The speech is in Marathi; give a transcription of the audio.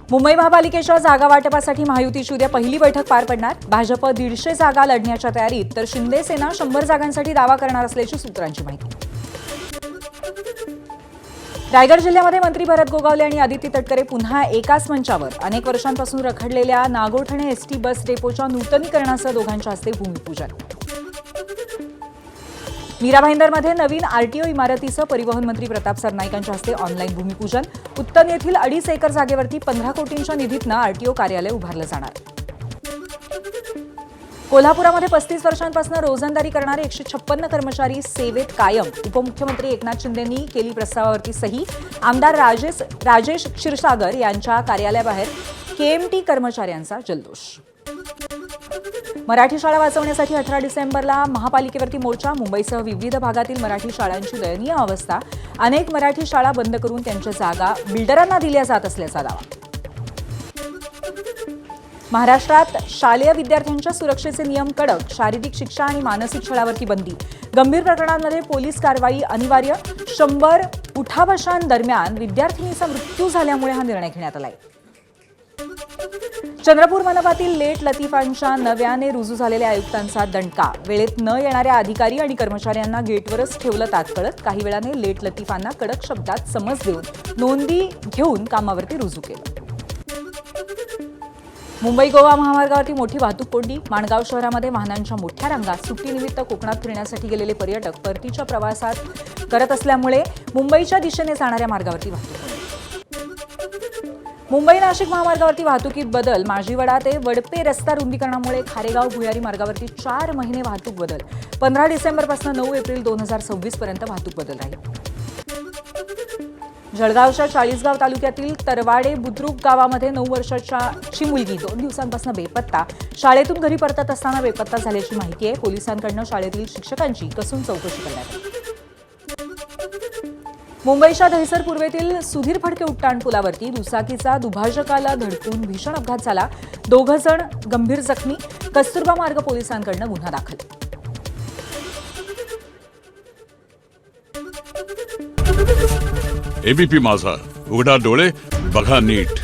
मुंबई महापालिकेच्या जागा वाटपासाठी महायुतीची उद्या पहिली बैठक पार पडणार। भाजप 150 जागा लढण्याच्या तयारीत तर शिंदे सेना 100 जागांसाठी दावा करणार असल्याची सूत्रांची माहिती। रायगड जिल्ह्यामध्ये मंत्री भरत गोगावले आणि आदिती तटकरे पुन्हा एकाच मंचावर। अनेक वर्षांपासून रखडलेल्या नागोठणे एसटी बस डेपोच्या नूतनीकरणासह दोघांच्या हस्ते भूमिपूजन। मीरा भाईंदरमध्ये नवीन आरटीओ इमारतीचं परिवहन मंत्री प्रताप सरनाईकांच्या हस्ते ऑनलाईन भूमिपूजन। उत्तन येथील 2.5 एकर जागेवरती 15 कोटींच्या निधीतनं आरटीओ कार्यालय उभारलं जाणार। कोल्हापुरामध्ये 35 वर्षांपासून रोजंदारी करणारे 156 कर्मचारी सेवेत कायम। उपमुख्यमंत्री एकनाथ शिंदेंनी केली प्रस्तावावरती सही। आमदार राजेश क्षीरसागर यांच्या कार्यालयाबाहेर केएमटी कर्मचाऱ्यांचा जल्लोष। मराठी शाळा वाचवण्यासाठी 18 डिसेंबरला महापालिकेवरती मोर्चा। मुंबईसह विविध भागातील मराठी शाळांची दयनीय अवस्था। अनेक मराठी शाळा बंद करून त्यांच्या जागा बिल्डरांना दिल्या जात असल्याचा दावा। महाराष्ट्रात शालेय विद्यार्थ्यांच्या सुरक्षेचे नियम कडक। शारीरिक शिक्षा आणि मानसिक छळावरती बंदी। गंभीर प्रकरणांमध्ये पोलीस कारवाई अनिवार्य। 100 उठाबशांदरम्यान विद्यार्थिनीचा मृत्यू झाल्यामुळे हा निर्णय घेण्यात आलाय। चंद्रपूर मनपातील लेट लतीफांच्या नव्याने रुजू झालेल्या आयुक्तांचा दणका। वेळेत न येणाऱ्या अधिकारी आणि कर्मचाऱ्यांना गेटवरच ठेवलं तात्कळत। काही वेळाने लेट लतीफांना कडक शब्दात समज देऊन नोंदी घेऊन कामावरती रुजू केलं। मुंबई गोवा महामार्गावरती मोठी वाहतूक कोंडी। माणगाव शहरामध्ये वाहनांच्या मोठ्या रांगात। सुट्टीनिमित्त कोकणात फिरण्यासाठी गेलेले पर्यटक परतीच्या प्रवासात करत असल्यामुळे मुंबईच्या दिशेने जाणाऱ्या मार्गावरती वाहतूक कोंडी। मुंबई नाशिक महामार्गावरती वाहतुकीत बदल। माजीवडा ते वडपे रस्ता रुंदीकरणामुळे खारेगाव भुयारी मार्गावरती 4 महिने वाहतूक बदल। 15 डिसेंबरपासून 9 एप्रिल 2026 पर्यंत वाहतूक बदल राहील। जळगावच्या चाळीसगाव तालुक्यातील तरवाडे बुद्रुक गावामध्ये 9 वर्षाची मुलगी 2 दिवसांपासून बेपत्ता। शाळेतून घरी परतत असताना बेपत्ता झाल्याची माहिती आहे। पोलिसांकडून शाळेतील शिक्षकांची कसून चौकशी करण्यात आली। मुंबईच्या दहिसर पूर्वेतील सुधीर फडके उड्डाण पुलावरती दुचाकीचा दुभाजकाला धडकून भीषण अपघात झाला। 2 जण गंभीर जखमी। कस्तुरबा मार्ग पोलिसांकडून गुन्हा दाखल। एबीपी माझा, उघडा डोळे बघा नीट।